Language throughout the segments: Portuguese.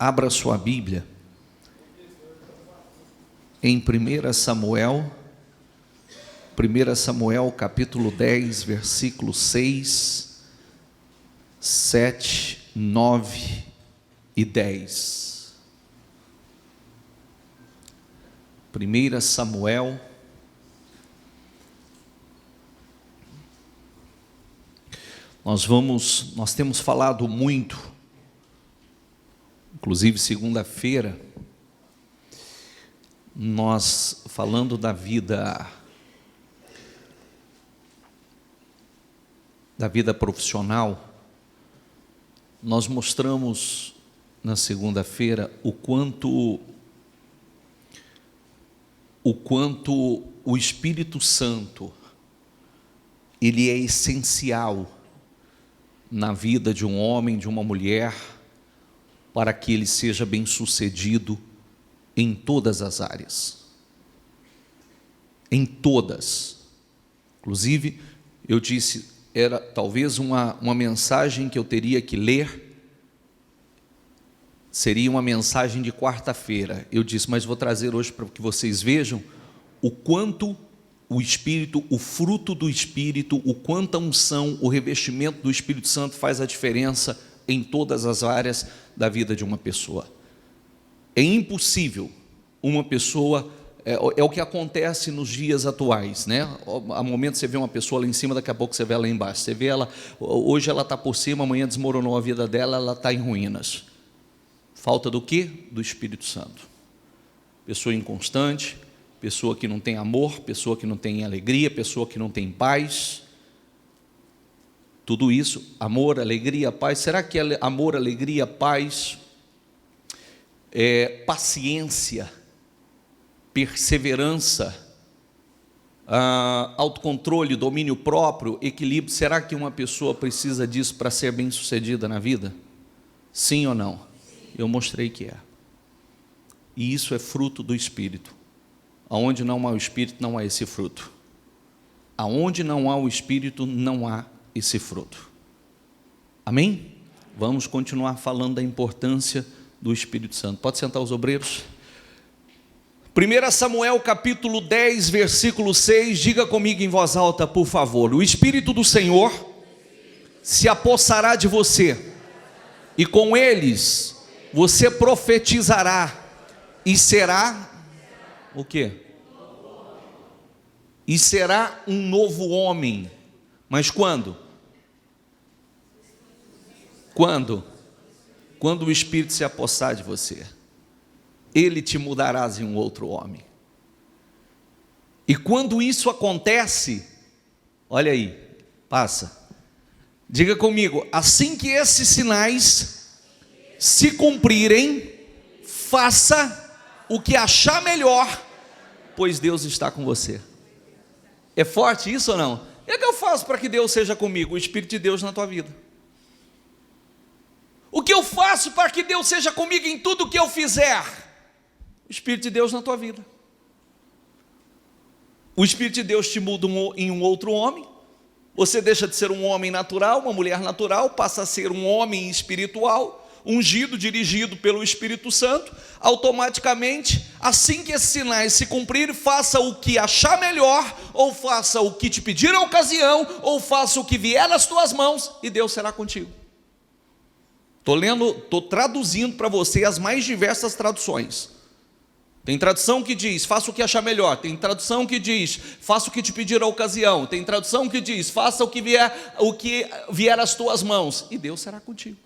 Abra sua Bíblia em 1 Samuel capítulo 10, versículos 6, 7, 9 e 10. 1 Samuel, nós temos falado muito, inclusive segunda-feira, nós falando da vida profissional, nós mostramos na segunda-feira o quanto o Espírito Santo ele é essencial na vida de um homem, de uma mulher, para que ele seja bem-sucedido em todas as áreas. Em todas. Inclusive, eu disse, era talvez uma mensagem que eu teria que ler, seria uma mensagem de quarta-feira. Eu disse, mas vou trazer hoje para que vocês vejam o quanto o Espírito, o fruto do Espírito, o quanto a unção, o revestimento do Espírito Santo faz a diferença em todas as áreas da vida de uma pessoa. É impossível uma pessoa, é o que acontece nos dias atuais, né? Há momentos você vê uma pessoa lá em cima, daqui a pouco você vê ela lá embaixo. Você vê ela, hoje ela está por cima, amanhã desmoronou a vida dela, ela está em ruínas. Falta do quê? Do Espírito Santo. Pessoa inconstante, pessoa que não tem amor, pessoa que não tem alegria, pessoa que não tem paz. Tudo isso, amor, alegria, paz. Será que amor, alegria, paz, paciência, perseverança, autocontrole, domínio próprio, equilíbrio, será que uma pessoa precisa disso para ser bem-sucedida na vida? Sim ou não? Eu mostrei que é. E isso é fruto do Espírito. Aonde não há o Espírito, não há esse fruto. Aonde não há o Espírito, não há esse fruto. Amém? Vamos continuar falando da importância do Espírito Santo. Pode sentar os obreiros? 1 Samuel capítulo 10, versículo 6, diga comigo em voz alta, por favor. O Espírito do Senhor se apossará de você, e com eles você profetizará, e será o quê? E será um novo homem. Mas quando? Quando o Espírito se apossar de você, ele te mudarás em um outro homem. E quando isso acontece, olha aí, passa, diga comigo, assim que esses sinais se cumprirem, faça o que achar melhor, pois Deus está com você. É forte isso ou não? E o que eu faço para que Deus seja comigo? O Espírito de Deus na tua vida. O que eu faço para que Deus seja comigo em tudo que eu fizer? O Espírito de Deus na tua vida. O Espírito de Deus te muda em um outro homem. Você deixa de ser um homem natural, uma mulher natural, passa a ser um homem espiritual, ungido, dirigido pelo Espírito Santo. Automaticamente, assim que esses sinais se cumprirem, faça o que achar melhor, ou faça o que te pedir a ocasião, ou faça o que vier nas tuas mãos, e Deus será contigo. Estou traduzindo para você as mais diversas traduções. Tem tradução que diz, faça o que achar melhor. Tem tradução que diz, faça o que te pedir a ocasião. Tem tradução que diz, faça o que vier às tuas mãos, e Deus será contigo.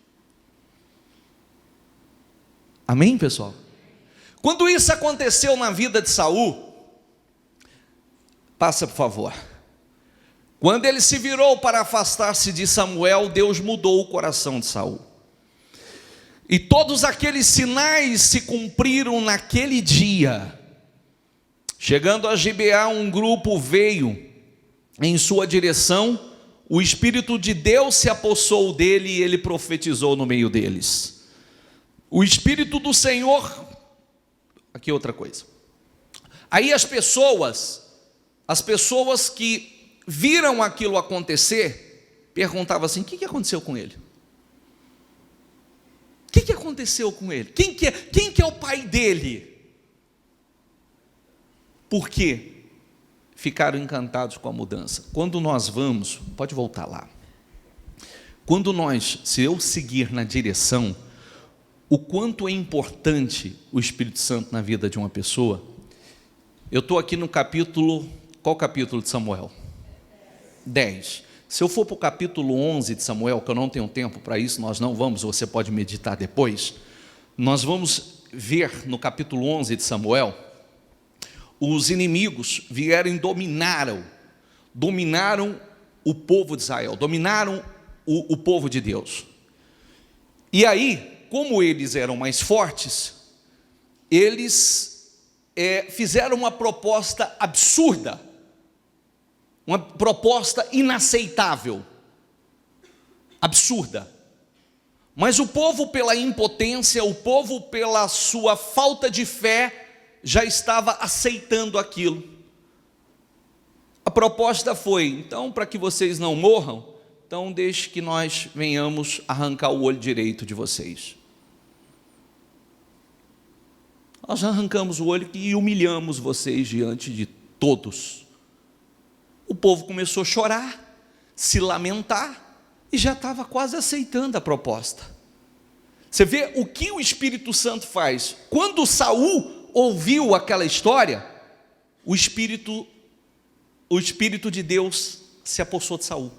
Amém, pessoal? Quando isso aconteceu na vida de Saul, passa por favor. Quando ele se virou para afastar-se de Samuel, Deus mudou o coração de Saul. E todos aqueles sinais se cumpriram naquele dia. Chegando a Gibeá, um grupo veio em sua direção, o Espírito de Deus se apossou dele e ele profetizou no meio deles. O Espírito do Senhor, aqui outra coisa. Aí as pessoas que viram aquilo acontecer, perguntavam assim, o que aconteceu com ele? O que aconteceu com ele? Quem que é o pai dele? Por quê? Ficaram encantados com a mudança. Quando nós vamos, pode voltar lá. Se eu seguir na direção, o quanto é importante o Espírito Santo na vida de uma pessoa. Eu estou aqui no capítulo, qual capítulo de Samuel? 10. Se eu for para o capítulo 11 de Samuel, que eu não tenho tempo para isso, nós não vamos, você pode meditar depois, nós vamos ver no capítulo 11 de Samuel, os inimigos vieram e dominaram o povo de Israel, dominaram o povo de Deus. E aí, como eles eram mais fortes, eles fizeram uma proposta absurda, uma proposta inaceitável, absurda. Mas o povo, pela impotência, o povo, pela sua falta de fé, já estava aceitando aquilo. A proposta foi: então, para que vocês não morram, então deixe que nós venhamos arrancar o olho direito de vocês. Nós arrancamos o olho e humilhamos vocês diante de todos. O povo começou a chorar, se lamentar, e já estava quase aceitando a proposta. Você vê o que o Espírito Santo faz. Quando Saul ouviu aquela história, o Espírito de Deus se apossou de Saul.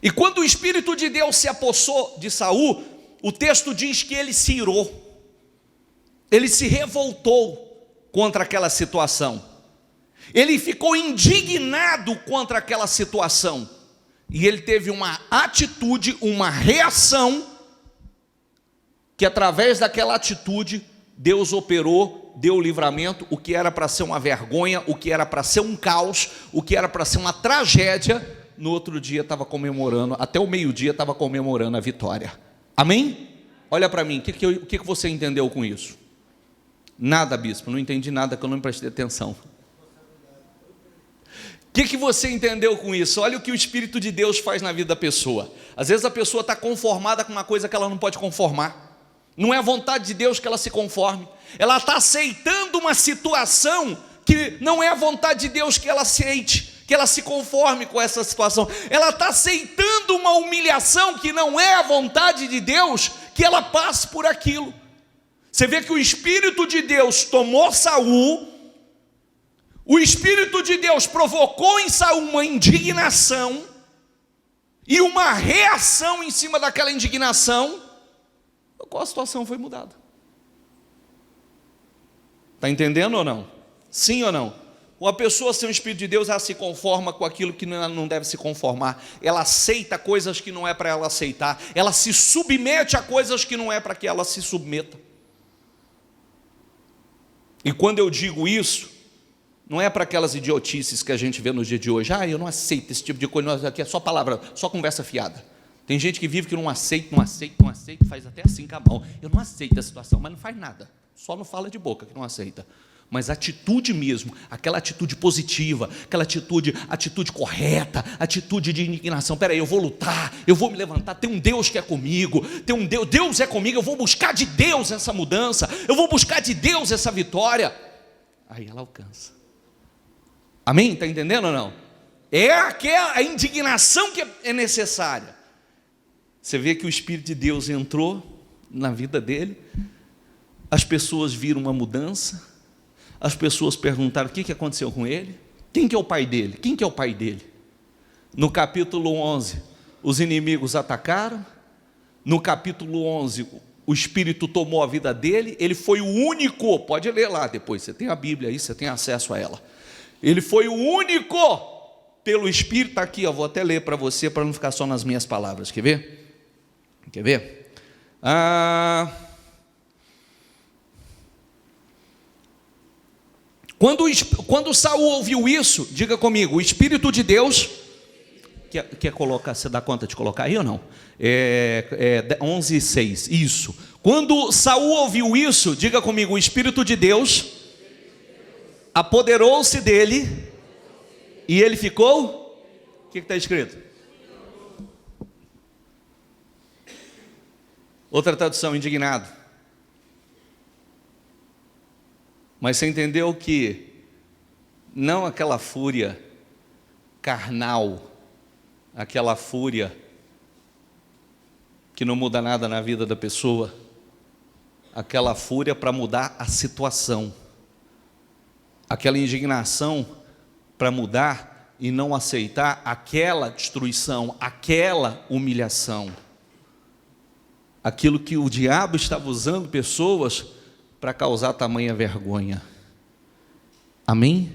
E quando o Espírito de Deus se apossou de Saul, o texto diz que ele se irou, ele se revoltou contra aquela situação, ele ficou indignado contra aquela situação, e ele teve uma atitude, uma reação, que através daquela atitude, Deus operou, deu o livramento. O que era para ser uma vergonha, o que era para ser um caos, o que era para ser uma tragédia, no outro dia estava comemorando, até o meio-dia estava comemorando a vitória. Amém? Olha para mim, o que você entendeu com isso? Nada, bispo, não entendi nada, que eu não prestei atenção. O que você entendeu com isso? Olha o que o Espírito de Deus faz na vida da pessoa. Às vezes a pessoa está conformada com uma coisa que ela não pode conformar. Não é a vontade de Deus que ela se conforme. Ela está aceitando uma situação que não é a vontade de Deus que ela aceite, que ela se conforme com essa situação. Ela está aceitando uma humilhação que não é a vontade de Deus que ela passe por aquilo. Você vê que o Espírito de Deus tomou Saul, o Espírito de Deus provocou em Saul uma indignação e uma reação em cima daquela indignação. Qual a situação foi mudada? Está entendendo ou não? Sim ou não? Uma pessoa sem o Espírito de Deus, ela se conforma com aquilo que não deve se conformar, ela aceita coisas que não é para ela aceitar, ela se submete a coisas que não é para que ela se submeta. E quando eu digo isso, não é para aquelas idiotices que a gente vê no dia de hoje. Eu não aceito esse tipo de coisa, aqui é só palavra, só conversa fiada. Tem gente que vive que não aceita, faz até assim com a mão. Eu não aceito a situação, mas não faz nada. Só não fala de boca que não aceita. Mas a atitude mesmo, aquela atitude positiva, aquela atitude correta, atitude de indignação. Peraí, eu vou lutar, eu vou me levantar, tem um Deus que é comigo, Deus é comigo, eu vou buscar de Deus essa mudança, eu vou buscar de Deus essa vitória. Aí ela alcança. Amém? Está entendendo ou não? É a indignação que é necessária. Você vê que o Espírito de Deus entrou na vida dele, as pessoas viram uma mudança, as pessoas perguntaram o que aconteceu com ele, quem que é o pai dele, quem que é o pai dele? No capítulo 11, os inimigos atacaram, no capítulo 11, o Espírito tomou a vida dele, ele foi o único, pode ler lá depois, você tem a Bíblia aí, você tem acesso a ela, ele foi o único, pelo Espírito, está aqui, eu vou até ler para você, para não ficar só nas minhas palavras, quer ver? Quer ver? Quando Saul ouviu isso, diga comigo, o Espírito de Deus, quer colocar, você dá conta de colocar aí ou não? 11:6, isso. Quando Saul ouviu isso, diga comigo, o Espírito de Deus apoderou-se dele e ele ficou, o que está escrito? Outra tradução, indignado. Mas você entendeu que não aquela fúria carnal, aquela fúria que não muda nada na vida da pessoa, aquela fúria para mudar a situação, aquela indignação para mudar e não aceitar aquela destruição, aquela humilhação, aquilo que o diabo estava usando pessoas para causar tamanha vergonha. Amém?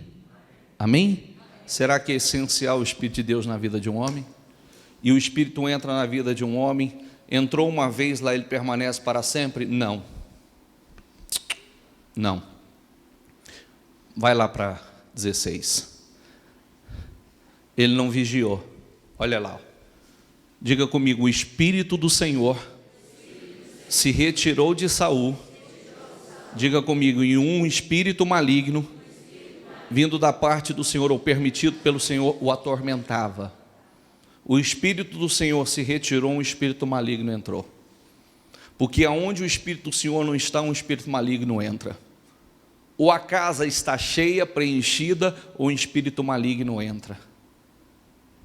Amém? Será que é essencial o Espírito de Deus na vida de um homem? E o Espírito entra na vida de um homem, entrou uma vez lá, ele permanece para sempre? Não. Não. Vai lá para 16. Ele não vigiou. Olha lá. Diga comigo, o Espírito do Senhor se retirou de Saul. Diga comigo, e um espírito maligno, vindo da parte do Senhor, ou permitido pelo Senhor, o atormentava. O Espírito do Senhor se retirou, um espírito maligno entrou. Porque aonde o Espírito do Senhor não está, um espírito maligno entra. Ou a casa está cheia, preenchida, ou um espírito maligno entra.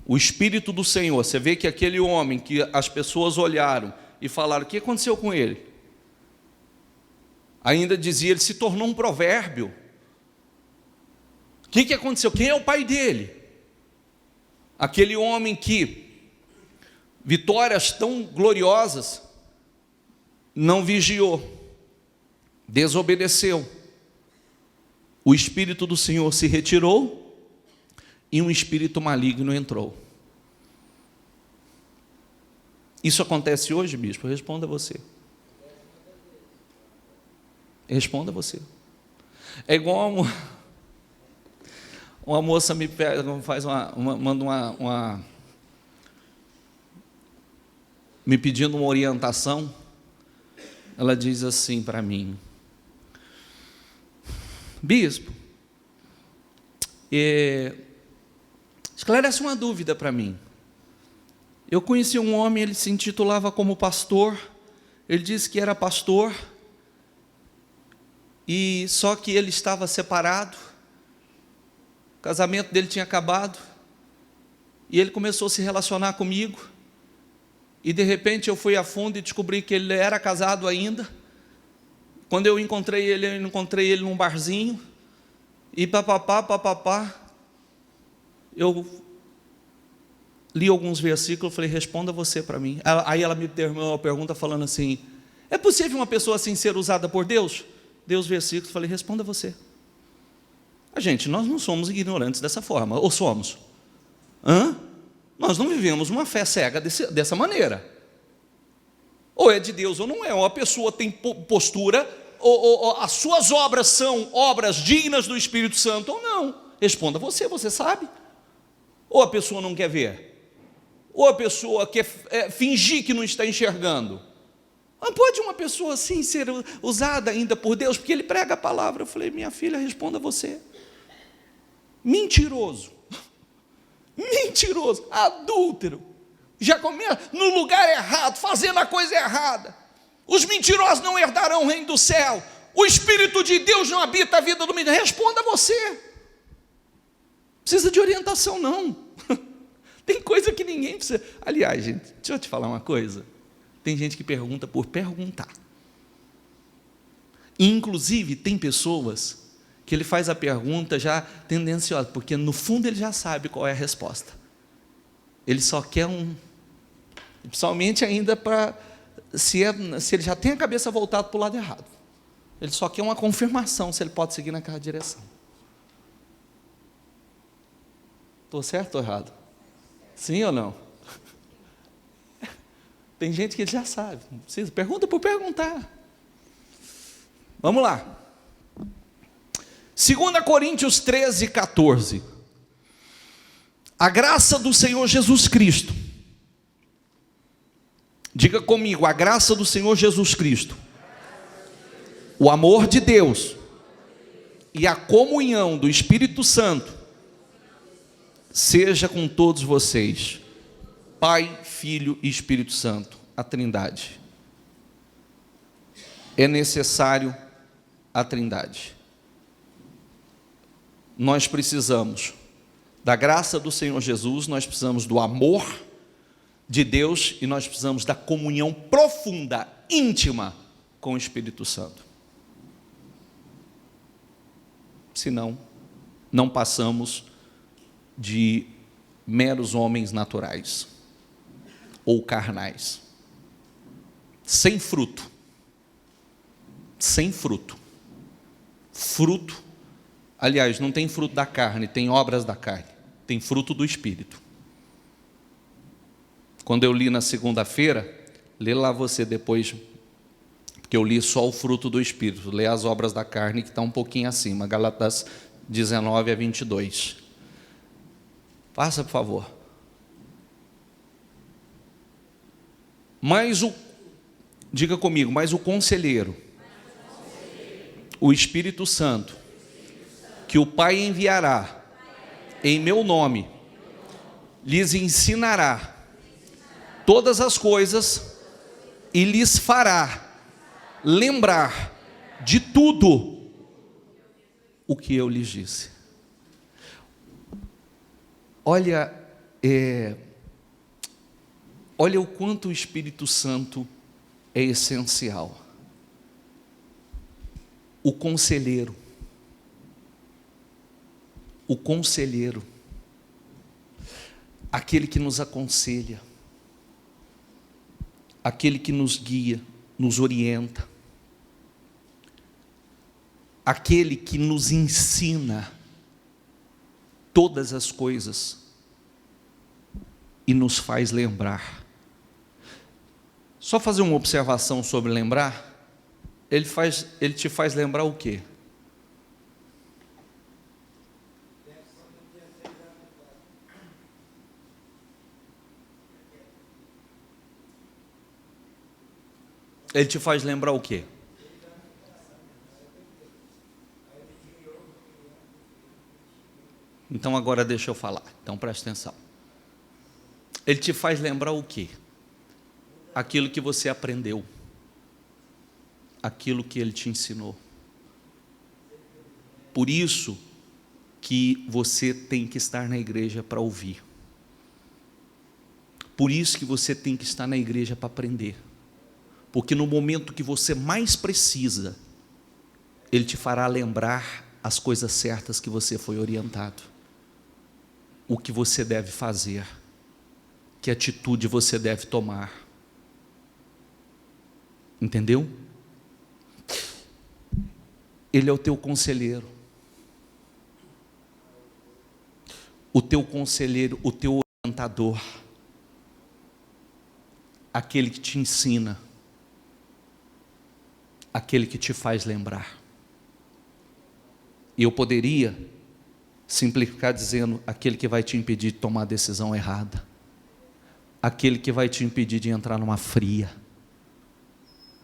O Espírito do Senhor, você vê que aquele homem que as pessoas olharam e falaram, o que aconteceu com ele? Ainda dizia, ele se tornou um provérbio. O que aconteceu? Quem é o pai dele? Aquele homem que, vitórias tão gloriosas, não vigiou, desobedeceu. O Espírito do Senhor se retirou e um espírito maligno entrou. Isso acontece hoje, bispo? Responda você. Responda você. É igual uma moça me pega, manda me pedindo uma orientação. Ela diz assim para mim: bispo, esclarece uma dúvida para mim. Eu conheci um homem, ele se intitulava como pastor, ele disse que era pastor, e só que ele estava separado, o casamento dele tinha acabado, e ele começou a se relacionar comigo, e de repente eu fui a fundo e descobri que ele era casado ainda. Quando eu encontrei ele num barzinho, e papapá, eu li alguns versículos, falei, responda você para mim. Aí ela me terminou a pergunta falando assim, é possível uma pessoa assim ser usada por Deus? Dei os versículos, falei, responda você. Nós não somos ignorantes dessa forma, ou somos? Nós não vivemos uma fé cega dessa maneira. Ou é de Deus ou não é, ou a pessoa tem postura, ou as suas obras são obras dignas do Espírito Santo ou não. Responda você sabe. Ou a pessoa não quer ver, ou a pessoa quer fingir que não está enxergando. Mas pode uma pessoa assim ser usada ainda por Deus, porque ele prega a palavra. Eu falei, minha filha, responda você. Mentiroso, adúltero, já começa no lugar errado, fazendo a coisa errada. Os mentirosos não herdarão o reino do céu. O Espírito de Deus não habita a vida do menino. Responda você. Precisa de orientação não. Tem coisa que ninguém precisa. Aliás, gente, deixa eu te falar uma coisa. Tem gente que pergunta por perguntar. Inclusive, tem pessoas que ele faz a pergunta já tendenciosa, porque no fundo ele já sabe qual é a resposta. Ele só quer principalmente ainda para, se ele já tem a cabeça voltada para o lado errado. Ele só quer uma confirmação se ele pode seguir naquela direção. Estou certo ou errado? Sim ou não? Tem gente que já sabe, não precisa, pergunta por perguntar. Vamos lá. 2 Coríntios 13, 14. A graça do Senhor Jesus Cristo. Diga comigo, a graça do Senhor Jesus Cristo. O amor de Deus e a comunhão do Espírito Santo seja com todos vocês. Pai, Filho e Espírito Santo, a Trindade. é necessário a Trindade. Nós precisamos da graça do Senhor Jesus, nós precisamos do amor de Deus e nós precisamos da comunhão profunda, íntima com o Espírito Santo. Senão, não passamos de meros homens naturais ou carnais, sem fruto. Sem fruto. Fruto, aliás, não tem fruto da carne, tem obras da carne, tem fruto do Espírito. Quando eu li na segunda-feira, lê lá você depois, porque eu li só o fruto do Espírito, lê as obras da carne que está um pouquinho acima, Gálatas 19 a 22. Passa, por favor. Diga comigo, mas o conselheiro, o Espírito Santo, que o Pai enviará em meu nome, lhes ensinará todas as coisas e lhes fará lembrar de tudo o que eu lhes disse. Olha o quanto o Espírito Santo é essencial. O conselheiro, aquele que nos aconselha, aquele que nos guia, nos orienta, aquele que nos ensina todas as coisas e nos faz lembrar. Só fazer uma observação sobre lembrar. Ele te faz lembrar o quê? Ele te faz lembrar o quê? Então agora deixa eu falar. Então presta atenção. Ele te faz lembrar o quê? Aquilo que você aprendeu. Aquilo que ele te ensinou. Por isso que você tem que estar na igreja para ouvir. Por isso que você tem que estar na igreja para aprender. Porque no momento que você mais precisa, ele te fará lembrar as coisas certas que você foi orientado. O que você deve fazer. Que atitude você deve tomar. Entendeu? Ele é o teu conselheiro. O teu conselheiro, o teu orientador. Aquele que te ensina. Aquele que te faz lembrar. E eu poderia simplificar dizendo, aquele que vai te impedir de tomar a decisão errada. Aquele que vai te impedir de entrar numa fria.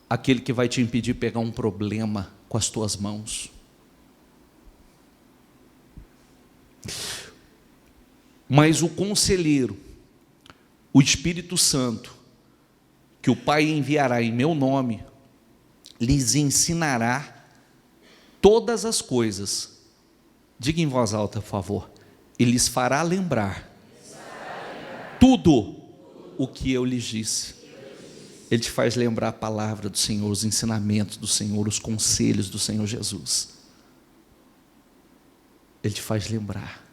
Aquele que vai te impedir de pegar um problema com as tuas mãos. Mas o conselheiro, o Espírito Santo, que o Pai enviará em meu nome, lhes ensinará todas as coisas. Diga em voz alta, por favor. E lhes fará lembrar tudo o que eu lhes disse. Ele te faz lembrar a palavra do Senhor, os ensinamentos do Senhor, os conselhos do Senhor Jesus. Ele te faz lembrar.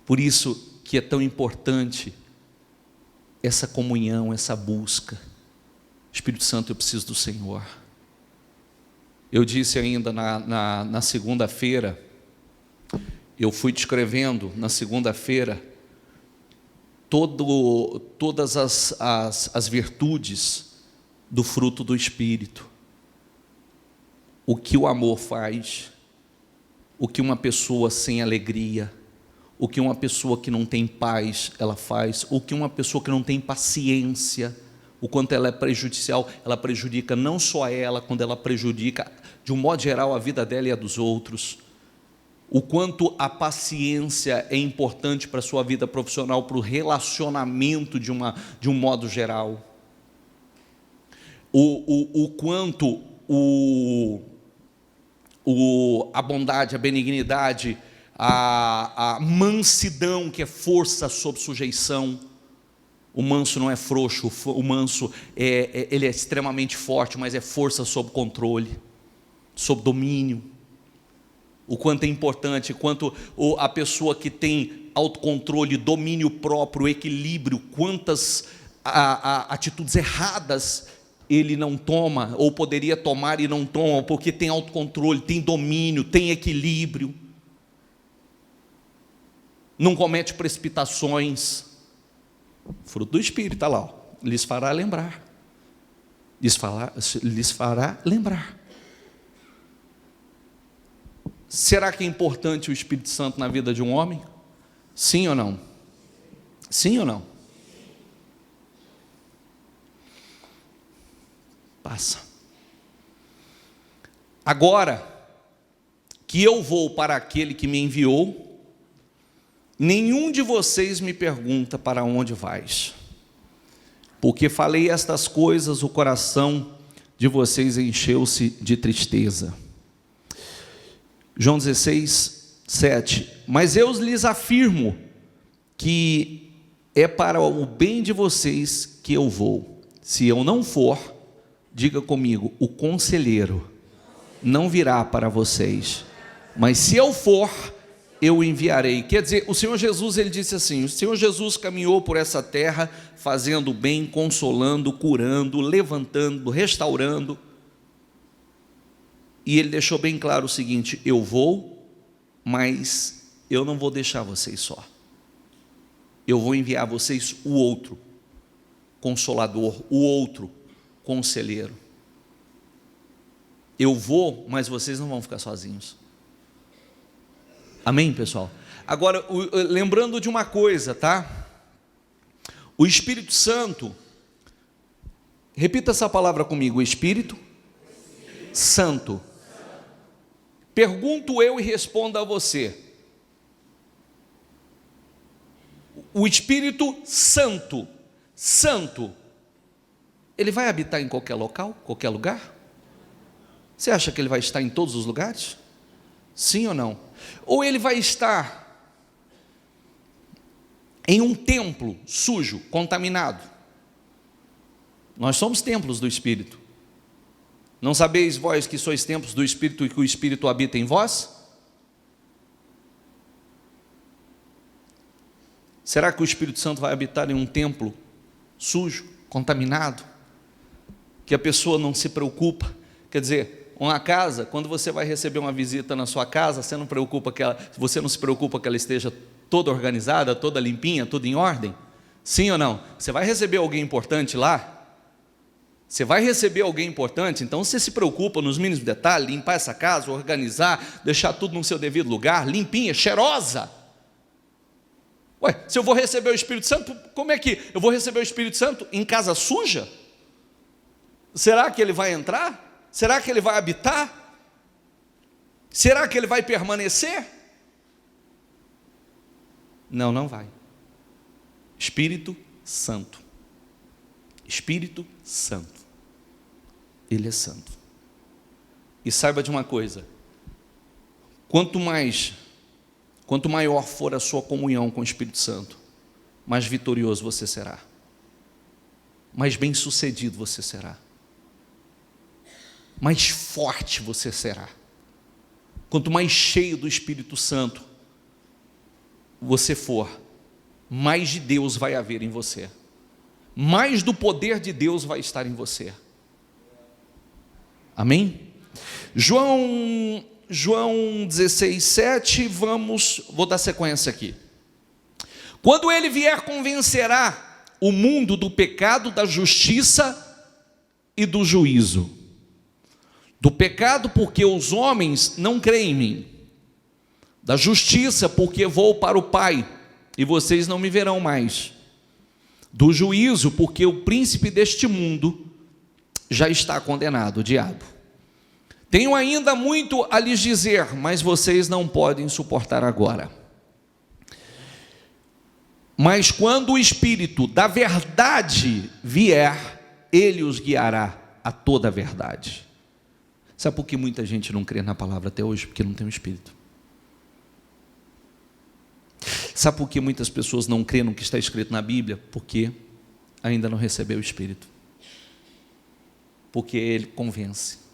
Por isso que é tão importante essa comunhão, essa busca. Espírito Santo, eu preciso do Senhor. Eu disse ainda na segunda-feira, eu fui descrevendo na segunda-feira todas as virtudes do fruto do Espírito. O que o amor faz, o que uma pessoa sem alegria, o que uma pessoa que não tem paz ela faz, o que uma pessoa que não tem paciência, o quanto ela é prejudicial, ela prejudica não só a ela, quando ela prejudica de um modo geral a vida dela e a dos outros. O quanto a paciência é importante para a sua vida profissional, para o relacionamento de um modo geral. o quanto a bondade, a benignidade, a mansidão, que é força sob sujeição. O manso não é frouxo, o manso ele é extremamente forte, mas é força sob controle, sob domínio. O quanto é importante, quanto a pessoa que tem autocontrole, domínio próprio, equilíbrio, quantas atitudes erradas ele não toma, ou poderia tomar e não toma, porque tem autocontrole, tem domínio, tem equilíbrio, não comete precipitações. Fruto do Espírito, está lá, ó. Lhes fará lembrar. Lhes fará lembrar. Será que é importante o Espírito Santo na vida de um homem? Sim ou não? Sim ou não? Passa. Agora que eu vou para aquele que me enviou, nenhum de vocês me pergunta para onde vais, porque falei estas coisas, o coração de vocês encheu-se de tristeza. João 16, 7. Mas eu lhes afirmo que é para o bem de vocês que eu vou. Se eu não for, diga comigo, o conselheiro não virá para vocês, mas se eu for, eu enviarei. Quer dizer, o Senhor Jesus, ele disse assim, o Senhor Jesus caminhou por essa terra, fazendo o bem, consolando, curando, levantando, restaurando, e ele deixou bem claro o seguinte: eu vou, mas eu não vou deixar vocês só, eu vou enviar vocês o outro consolador, o outro conselheiro. Eu vou, mas vocês não vão ficar sozinhos. Amém, pessoal? Agora, lembrando de uma coisa, tá? O Espírito Santo, repita essa palavra comigo, o Espírito Santo. Pergunto eu e respondo a você. O Espírito Santo, ele vai habitar em qualquer local, qualquer lugar? Você acha que ele vai estar em todos os lugares? Sim ou não? Ou ele vai estar em um templo sujo, contaminado? Nós somos templos do Espírito. Não sabeis vós que sois templos do Espírito e que o Espírito habita em vós? Será que o Espírito Santo vai habitar em um templo sujo, contaminado, que a pessoa não se preocupa? Quer dizer, uma casa, quando você vai receber uma visita na sua casa, você não se preocupa que ela esteja toda organizada, toda limpinha, tudo em ordem? Sim ou não? Você vai receber alguém importante lá? Você vai receber alguém importante, então você se preocupa nos mínimos detalhes, limpar essa casa, organizar, deixar tudo no seu devido lugar, limpinha, cheirosa. Ué, se eu vou receber o Espírito Santo, como é que eu vou receber o Espírito Santo em casa suja? Será que ele vai entrar? Será que ele vai habitar? Será que ele vai permanecer? Não, não vai. Espírito Santo. Espírito Santo. Ele é santo. E saiba de uma coisa: quanto maior for a sua comunhão com o Espírito Santo, mais vitorioso você será, mais bem-sucedido você será, mais forte você será. Quanto mais cheio do Espírito Santo você for, mais de Deus vai haver em você, mais do poder de Deus vai estar em você. Amém? João 16, 7, vou dar sequência aqui. Quando ele vier, convencerá o mundo do pecado, da justiça e do juízo. Do pecado, porque os homens não creem em mim. Da justiça, porque vou para o Pai e vocês não me verão mais. Do juízo, porque o príncipe deste mundo já está condenado, o diabo. Tenho ainda muito a lhes dizer, mas vocês não podem suportar agora. Mas quando o Espírito da verdade vier, ele os guiará a toda a verdade. Sabe por que muita gente não crê na palavra até hoje? Porque não tem o Espírito. Sabe por que muitas pessoas não creem no que está escrito na Bíblia? Porque ainda não recebeu o Espírito. Porque ele convence.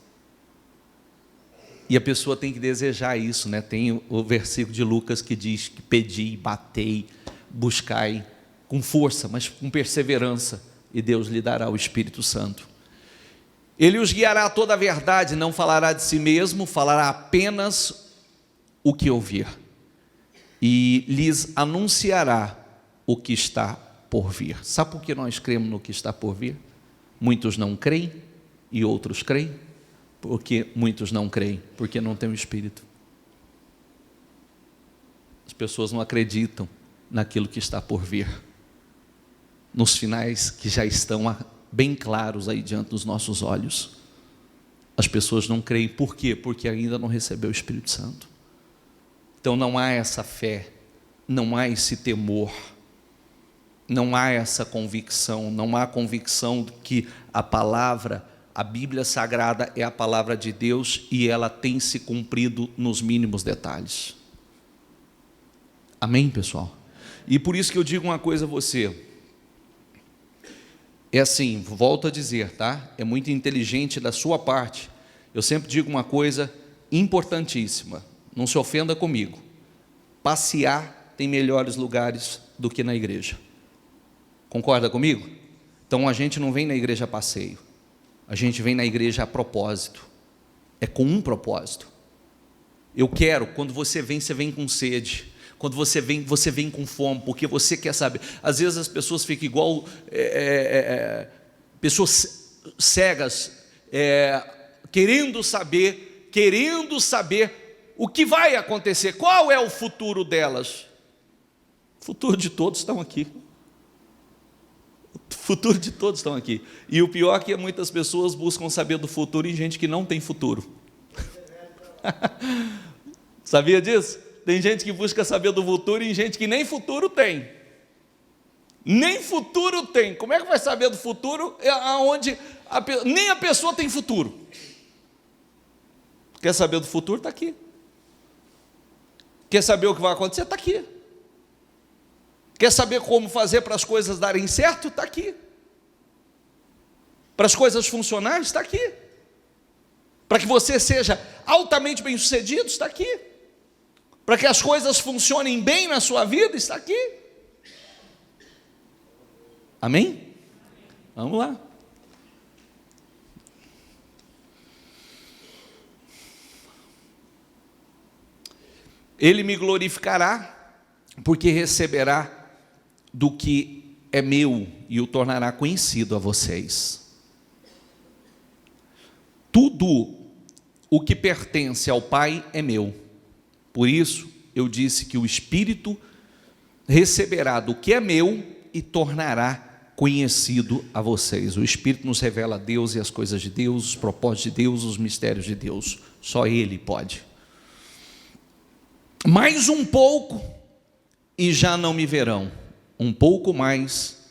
E a pessoa tem que desejar isso, né? Tem o versículo de Lucas que diz que pedi, batei, buscai com força, mas com perseverança, e Deus lhe dará o Espírito Santo. Ele os guiará a toda a verdade, não falará de si mesmo, falará apenas o que ouvir, e lhes anunciará o que está por vir. Sabe por que nós cremos no que está por vir? Muitos não creem e outros creem. Porque muitos não creem, porque não têm o Espírito. As pessoas não acreditam naquilo que está por vir, nos finais que já estão bem claros aí diante dos nossos olhos. As pessoas não creem, por quê? Porque ainda não recebeu o Espírito Santo. Então não há essa fé, não há esse temor, não há essa convicção, não há convicção de que a palavra, a Bíblia Sagrada é a palavra de Deus e ela tem se cumprido nos mínimos detalhes. Amém, pessoal? E por isso que eu digo uma coisa a você. É assim, volto a dizer, tá? É muito inteligente da sua parte. Eu sempre digo uma coisa importantíssima. Não se ofenda comigo. Passear tem melhores lugares do que na igreja. Concorda comigo? Então a gente não vem na igreja a passeio. A gente vem na igreja a propósito, é com um propósito. Eu quero, quando você vem com sede. Quando você vem com fome, porque você quer saber. Às vezes as pessoas ficam igual pessoas cegas, querendo saber o que vai acontecer, qual é o futuro delas. O futuro de todos estão aqui. O futuro de todos estão aqui. E o pior é que muitas pessoas buscam saber do futuro em gente que não tem futuro. Sabia disso? Tem gente que busca saber do futuro em gente que nem futuro tem. Nem futuro tem. Como é que vai saber do futuro onde nem a pessoa tem futuro? Quer saber do futuro? Está aqui. Quer saber o que vai acontecer? Está aqui. Quer saber como fazer para as coisas darem certo? Está aqui. Para as coisas funcionarem? Está aqui. Para que você seja altamente bem-sucedido? Está aqui. Para que as coisas funcionem bem na sua vida? Está aqui. Amém? Vamos lá. Ele me glorificará, porque receberá do que é meu e o tornará conhecido a vocês. Tudo o que pertence ao Pai é meu. Por isso eu disse que o Espírito receberá do que é meu e tornará conhecido a vocês. O Espírito nos revela Deus e as coisas de Deus, os propósitos de Deus, os mistérios de Deus. Só Ele pode. Mais um pouco e já não me verão. Um pouco mais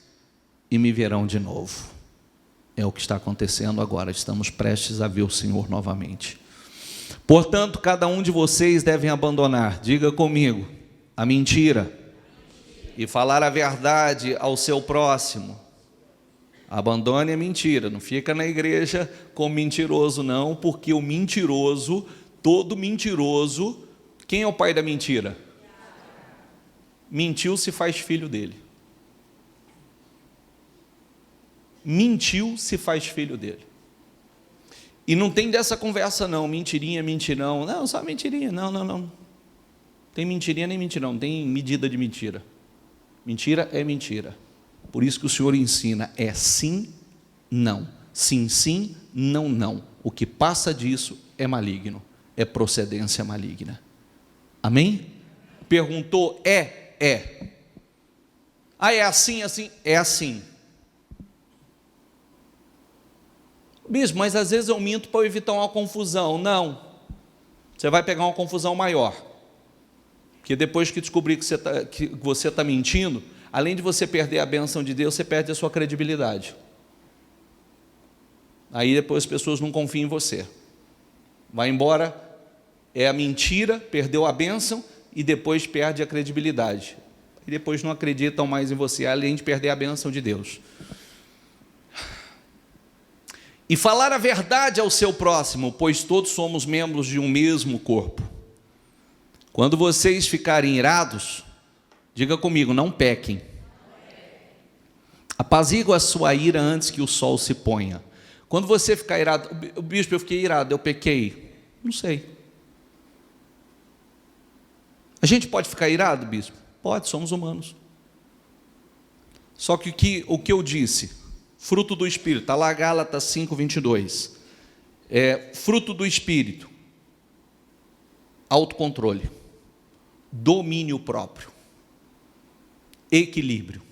e me verão de novo. É o que está acontecendo agora. Estamos prestes a ver o Senhor novamente. Portanto, cada um de vocês deve abandonar, diga comigo, a mentira e falar a verdade ao seu próximo. Abandone a mentira, não fica na igreja como mentiroso não, porque o mentiroso, todo mentiroso, quem é o pai da mentira? Mentiu, se faz filho dele. Mentiu, se faz filho dele. E não tem dessa conversa não, mentirinha, mentirão, não, só mentirinha, não. Tem mentirinha nem mentirão, tem medida de mentira. Mentira é mentira. Por isso que o Senhor ensina, é sim, não. Sim, não. O que passa disso é maligno, é procedência maligna. Amém? Perguntou, é. Ah, é assim, é assim. Bispo, mas às vezes eu minto para evitar uma confusão. Não, você vai pegar uma confusão maior, porque depois que descobrir que você está mentindo, além de você perder a bênção de Deus, você perde a sua credibilidade. Aí depois as pessoas não confiam em você. Vai embora, é a mentira, perdeu a bênção e depois perde a credibilidade. E depois não acreditam mais em você, além de perder a bênção de Deus. E falar a verdade ao seu próximo, pois todos somos membros de um mesmo corpo. Quando vocês ficarem irados, diga comigo, não pequem. Apazigua a sua ira antes que o sol se ponha. Quando você ficar irado, o bispo, eu fiquei irado, eu pequei. Não sei. A gente pode ficar irado, bispo? Pode, somos humanos. Só que o que eu disse, fruto do Espírito, está lá Gálatas 5:22. Fruto do Espírito, autocontrole, domínio próprio, equilíbrio.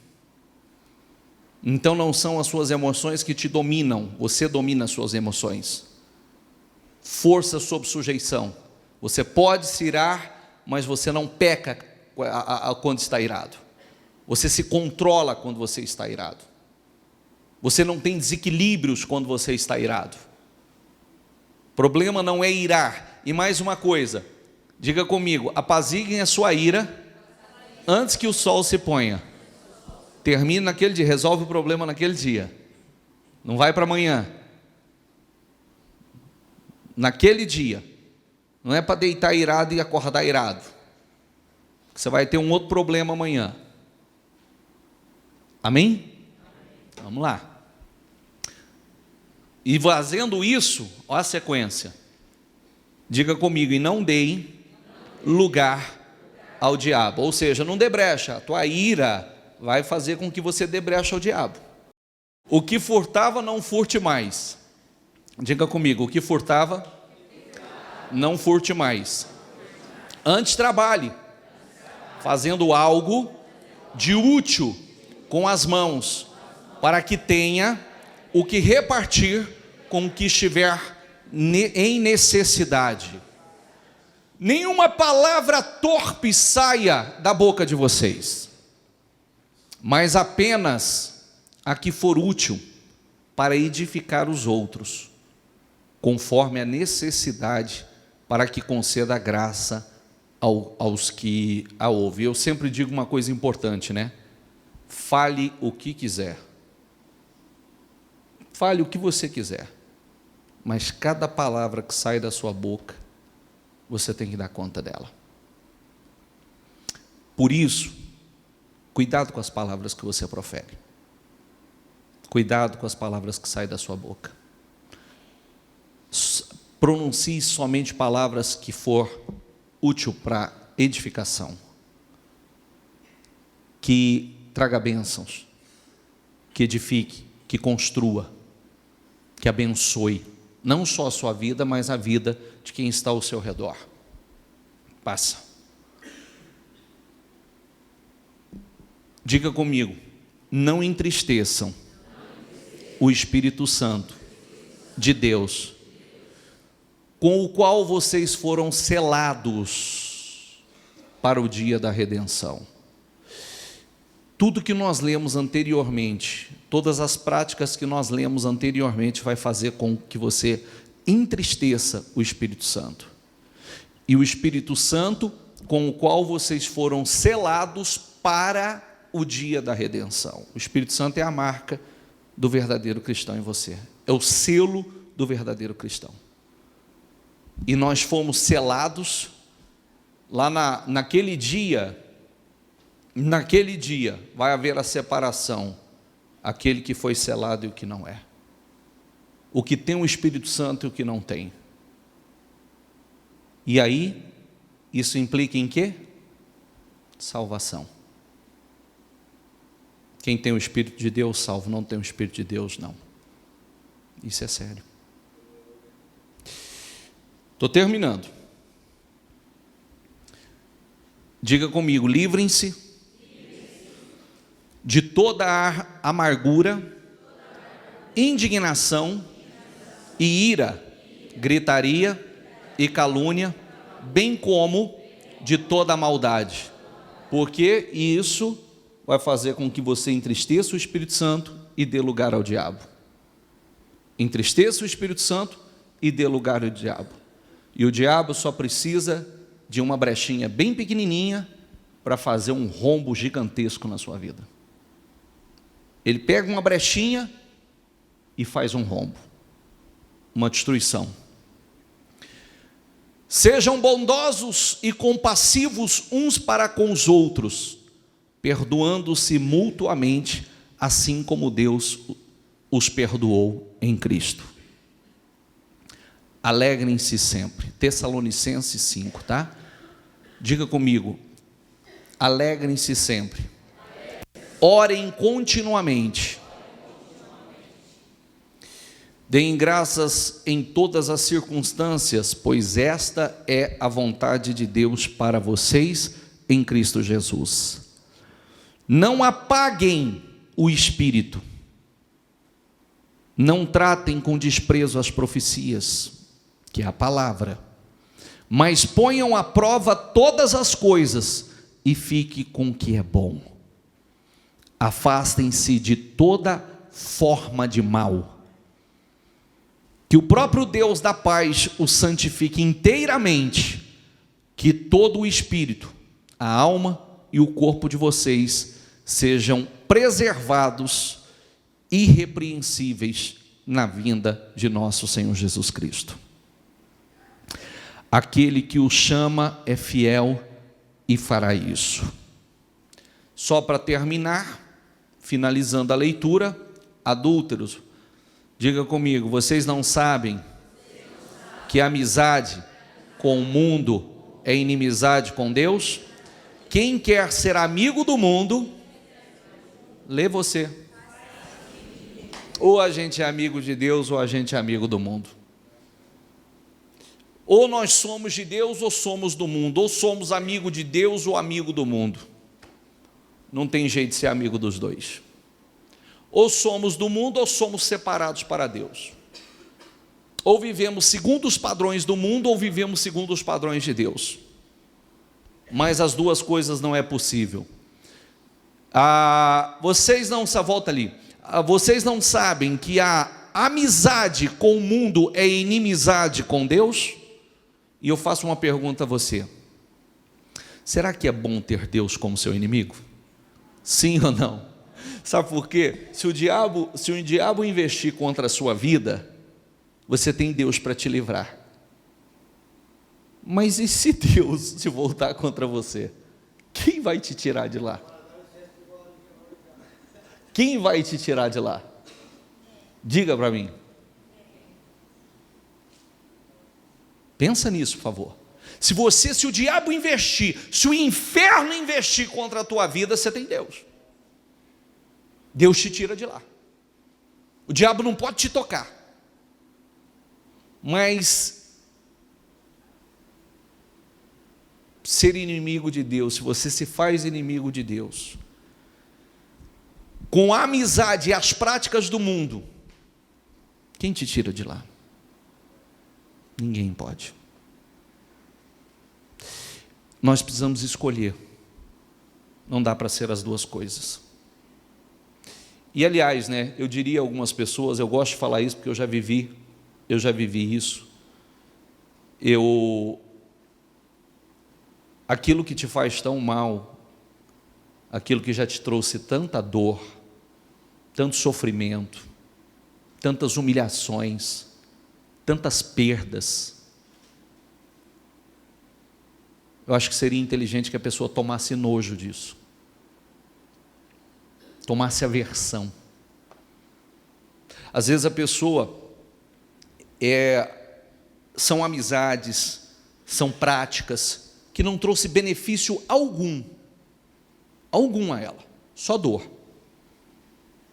Então não são as suas emoções que te dominam, você domina as suas emoções. Força sob sujeição. Você pode se irar, mas você não peca quando está irado. Você se controla quando você está irado. Você não tem desequilíbrios quando você está irado. O problema não é irar. E mais uma coisa, diga comigo, apaziguem a sua ira antes que o sol se ponha. Termine naquele dia, resolve o problema naquele dia. Não vai para amanhã. Naquele dia. Não é para deitar irado e acordar irado. Você vai ter um outro problema amanhã. Amém? Vamos lá. E fazendo isso, olha a sequência. Diga comigo, e não deem lugar ao diabo. Ou seja, não dê brecha. A tua ira vai fazer com que você dê brecha ao diabo. O que furtava, não furte mais. Diga comigo, o que furtava, não furte mais. Antes trabalhe, fazendo algo de útil com as mãos, para que tenha o que repartir com o que estiver em necessidade. Nenhuma palavra torpe saia da boca de vocês, mas apenas a que for útil para edificar os outros, conforme a necessidade, para que conceda graça aos que a ouvem. Eu sempre digo uma coisa importante, né? Fale o que quiser. Fale o que você quiser. Mas cada palavra que sai da sua boca, você tem que dar conta dela. Por isso, cuidado com as palavras que você profere. Cuidado com as palavras que saem da sua boca. Pronuncie somente palavras que for útil para edificação. Que traga bênçãos. Que edifique, que construa, que abençoe. Não só a sua vida, mas a vida de quem está ao seu redor. Passa. Diga comigo, não entristeçam o Espírito Santo de Deus, com o qual vocês foram selados para o dia da redenção. Tudo que nós lemos anteriormente, todas as práticas que nós lemos anteriormente, vai fazer com que você entristeça o Espírito Santo. E o Espírito Santo, com o qual vocês foram selados para o dia da redenção. O Espírito Santo é a marca do verdadeiro cristão em você. É o selo do verdadeiro cristão. E nós fomos selados lá naquele dia. Naquele dia vai haver a separação, aquele que foi selado e o que não é. O que tem o Espírito Santo e o que não tem. E aí, isso implica em quê? Salvação. Quem tem o Espírito de Deus, salvo. Não tem o Espírito de Deus, não. Isso é sério. Estou terminando. Diga comigo, livrem-se de toda a amargura, indignação e ira, gritaria e calúnia, bem como de toda a maldade, porque isso vai fazer com que você entristeça o Espírito Santo e dê lugar ao diabo. entristeça o Espírito Santo e dê lugar ao diabo. E o diabo só precisa de uma brechinha bem pequenininha para fazer um rombo gigantesco na sua vida. Ele pega uma brechinha e faz um rombo, uma destruição. Sejam bondosos e compassivos uns para com os outros, perdoando-se mutuamente, assim como Deus os perdoou em Cristo. Alegrem-se sempre. Tessalonicenses 5, tá? Diga comigo. Alegrem-se sempre. Orem continuamente. Deem graças em todas as circunstâncias, pois esta é a vontade de Deus para vocês em Cristo Jesus. Não apaguem o espírito. Não tratem com desprezo as profecias, que é a palavra, mas ponham à prova todas as coisas e fique com o que é bom. Afastem-se de toda forma de mal. Que o próprio Deus da paz os santifique inteiramente, que todo o espírito, a alma e o corpo de vocês sejam preservados, irrepreensíveis na vinda de nosso Senhor Jesus Cristo. Aquele que o chama é fiel e fará isso. Só para terminar, finalizando a leitura, adúlteros, diga comigo, vocês não sabem que a amizade com o mundo é inimizade com Deus? Quem quer ser amigo do mundo, lê você. Ou a gente é amigo de Deus, ou a gente é amigo do mundo. Ou nós somos de Deus, ou somos do mundo. Ou somos amigo de Deus, ou amigo do mundo. Não tem jeito de ser amigo dos dois. Ou somos do mundo, ou somos separados para Deus. Ou vivemos segundo os padrões do mundo, ou vivemos segundo os padrões de Deus. Mas as duas coisas não é possível. Vocês não sabem que a amizade com o mundo é inimizade com Deus? E eu faço uma pergunta a você: será que é bom ter Deus como seu inimigo? Sim ou não? Sabe por quê? Se o diabo investir contra a sua vida, você tem Deus para te livrar. Mas e se Deus se voltar contra você? Quem vai te tirar de lá? Quem vai te tirar de lá? Diga para mim. Pensa nisso, por favor. Se o diabo investir, se o inferno investir contra a tua vida, você tem Deus. Deus te tira de lá. O diabo não pode te tocar. Mas ser inimigo de Deus, se você se faz inimigo de Deus, com a amizade e as práticas do mundo, quem te tira de lá? Ninguém pode. Nós precisamos escolher. Não dá para ser as duas coisas. E aliás, eu diria a algumas pessoas, eu gosto de falar isso porque eu já vivi isso. Aquilo que te faz tão mal, aquilo que já te trouxe tanta dor, tanto sofrimento, tantas humilhações, tantas perdas, eu acho que seria inteligente que a pessoa tomasse nojo disso, tomasse aversão. Às vezes a pessoa são amizades, são práticas que não trouxe benefício algum a ela, só dor,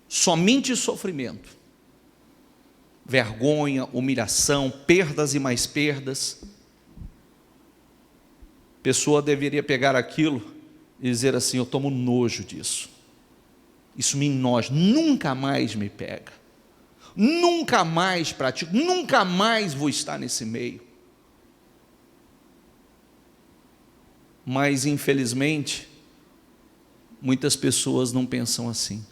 somente sofrimento, vergonha, humilhação, perdas e mais perdas. A pessoa deveria pegar aquilo e dizer assim: eu tomo nojo disso, isso me enoja, nunca mais me pega, nunca mais pratico, nunca mais vou estar nesse meio. Mas infelizmente muitas pessoas não pensam assim.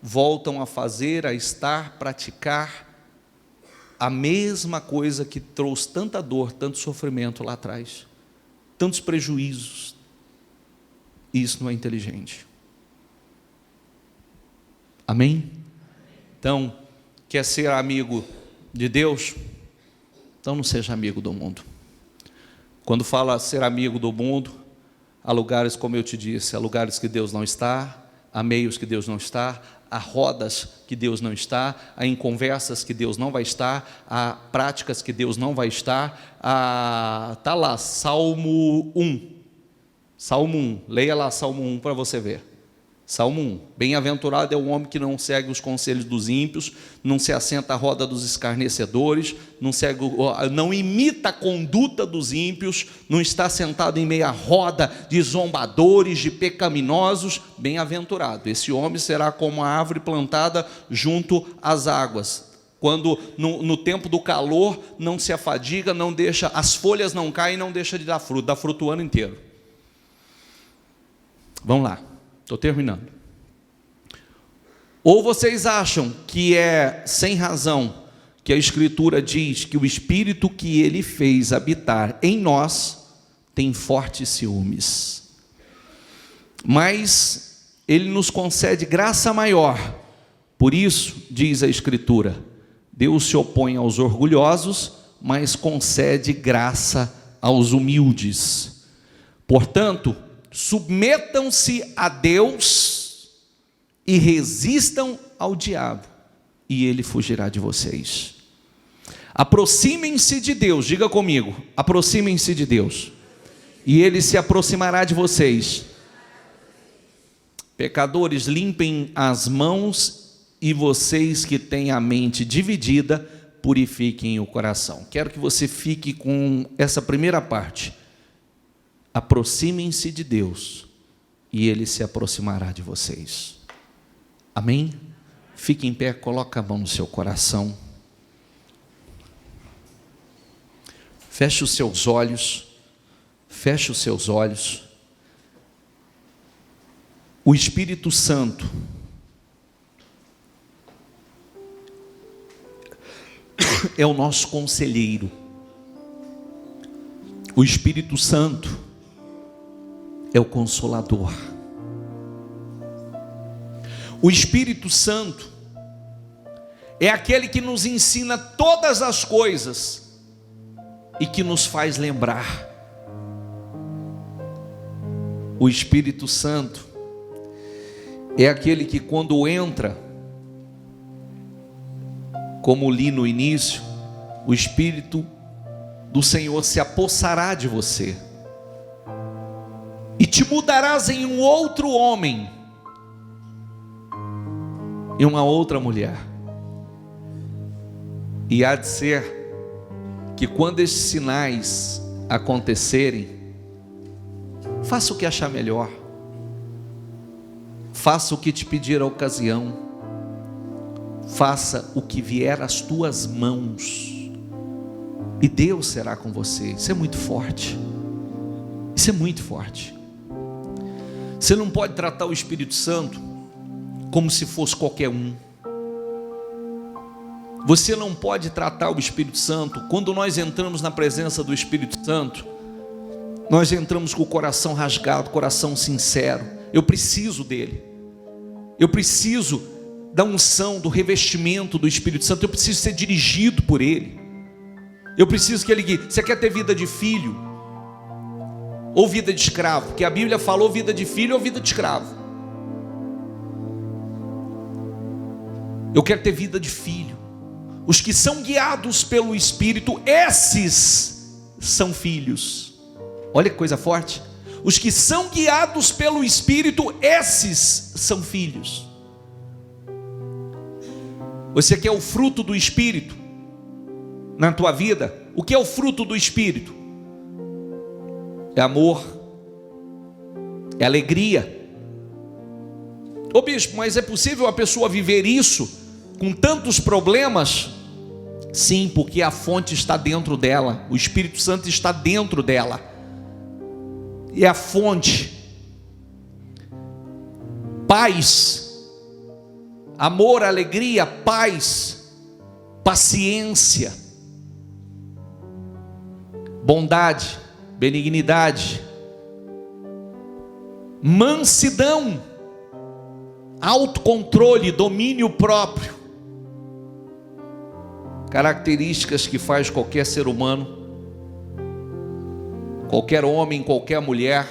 voltam a fazer, a estar, praticar a mesma coisa que trouxe tanta dor, tanto sofrimento lá atrás, tantos prejuízos. Isso não é inteligente. Amém? Então, quer ser amigo de Deus? Então não seja amigo do mundo. Quando fala ser amigo do mundo, há lugares, como eu te disse, há lugares que Deus não está, há meios que Deus não está, há rodas que Deus não está, há em conversas que Deus não vai estar, há práticas que Deus não vai estar. Está lá, Salmo 1, leia lá Salmo 1 para você ver. Salmo 1, bem-aventurado é o homem que não segue os conselhos dos ímpios, não se assenta à roda dos escarnecedores, não imita a conduta dos ímpios, não está sentado em meia roda de zombadores, de pecaminosos. Bem-aventurado, esse homem será como a árvore plantada junto às águas, quando no tempo do calor não se afadiga, não deixa, as folhas não caem, não deixa de dar fruto, dá fruto o ano inteiro. Vamos lá, estou terminando. Ou vocês acham que é sem razão que a Escritura diz que o Espírito que Ele fez habitar em nós tem fortes ciúmes, mas Ele nos concede graça maior. Por isso, diz a Escritura, Deus se opõe aos orgulhosos, mas concede graça aos humildes. Portanto, submetam-se a Deus e resistam ao diabo, e ele fugirá de vocês. Aproximem-se de Deus, diga comigo, aproximem-se de Deus, e ele se aproximará de vocês. Pecadores, limpem as mãos, e vocês que têm a mente dividida, purifiquem o coração. Quero que você fique com essa primeira parte. Aproximem-se de Deus, e Ele se aproximará de vocês. Amém? Fique em pé, coloque a mão no seu coração. Feche os seus olhos. Feche os seus olhos. O Espírito Santo é o nosso conselheiro. O Espírito Santo é o Consolador. O Espírito Santo é aquele que nos ensina todas as coisas e que nos faz lembrar. O Espírito Santo é aquele que, quando entra, como li no início, o Espírito do Senhor se apossará de você e te mudarás em um outro homem, em uma outra mulher. E há de ser que quando esses sinais acontecerem, faça o que achar melhor, faça o que te pedir a ocasião, faça o que vier às tuas mãos, e Deus será com você. Isso é muito forte. Isso é muito forte. Você não pode tratar o Espírito Santo como se fosse qualquer um. Você não pode tratar o Espírito Santo. Quando nós entramos na presença do Espírito Santo, nós entramos com o coração rasgado, coração sincero. Eu preciso dele. Eu preciso da unção, do revestimento do Espírito Santo. Eu preciso ser dirigido por ele. Eu preciso que ele guie. Você quer ter vida de filho ou vida de escravo? Porque a Bíblia falou vida de filho ou vida de escravo. Eu quero ter vida de filho. Os que são guiados pelo Espírito, esses são filhos. Olha que coisa forte. Os que são guiados pelo Espírito, esses são filhos. Você quer o fruto do Espírito na tua vida? O que é o fruto do Espírito? É amor, é alegria. Ô bispo, mas é possível a pessoa viver isso com tantos problemas? Sim, porque a fonte está dentro dela, o Espírito Santo está dentro dela, e a fonte. Paz, amor, alegria, paz, paciência, bondade, benignidade, mansidão, autocontrole, domínio próprio. Características que faz qualquer ser humano, qualquer homem, qualquer mulher,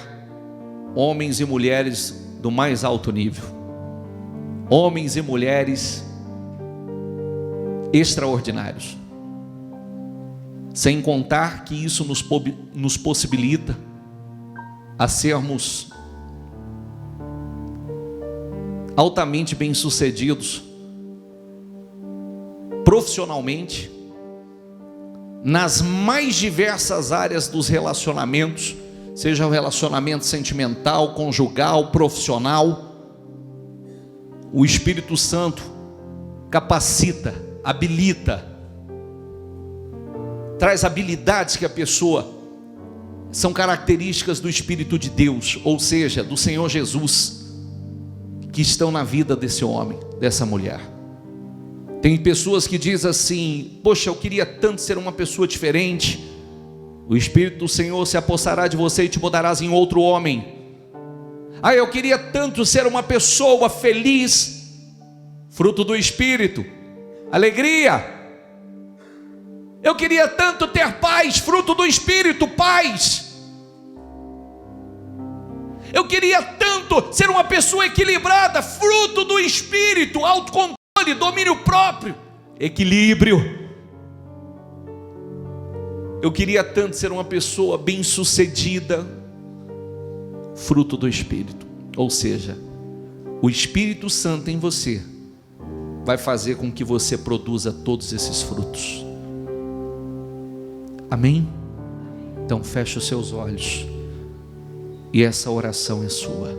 homens e mulheres do mais alto nível, homens e mulheres extraordinários. Sem contar que isso nos possibilita a sermos altamente bem-sucedidos profissionalmente, nas mais diversas áreas dos relacionamentos, seja o relacionamento sentimental, conjugal, profissional. O Espírito Santo capacita, habilita, traz habilidades que a pessoa, são características do Espírito de Deus, ou seja, do Senhor Jesus, que estão na vida desse homem, dessa mulher. Tem pessoas que dizem assim: poxa, eu queria tanto ser uma pessoa diferente. O Espírito do Senhor se apossará de você e te mudarás em outro homem. Ah, eu queria tanto ser uma pessoa feliz, fruto do Espírito, alegria. Eu queria tanto ter paz, fruto do Espírito, paz. Eu queria tanto ser uma pessoa equilibrada, fruto do Espírito, autocontrole, domínio próprio, equilíbrio. Eu queria tanto ser uma pessoa bem-sucedida, fruto do Espírito. Ou seja, o Espírito Santo em você vai fazer com que você produza todos esses frutos. Amém? Então feche os seus olhos e essa oração é sua.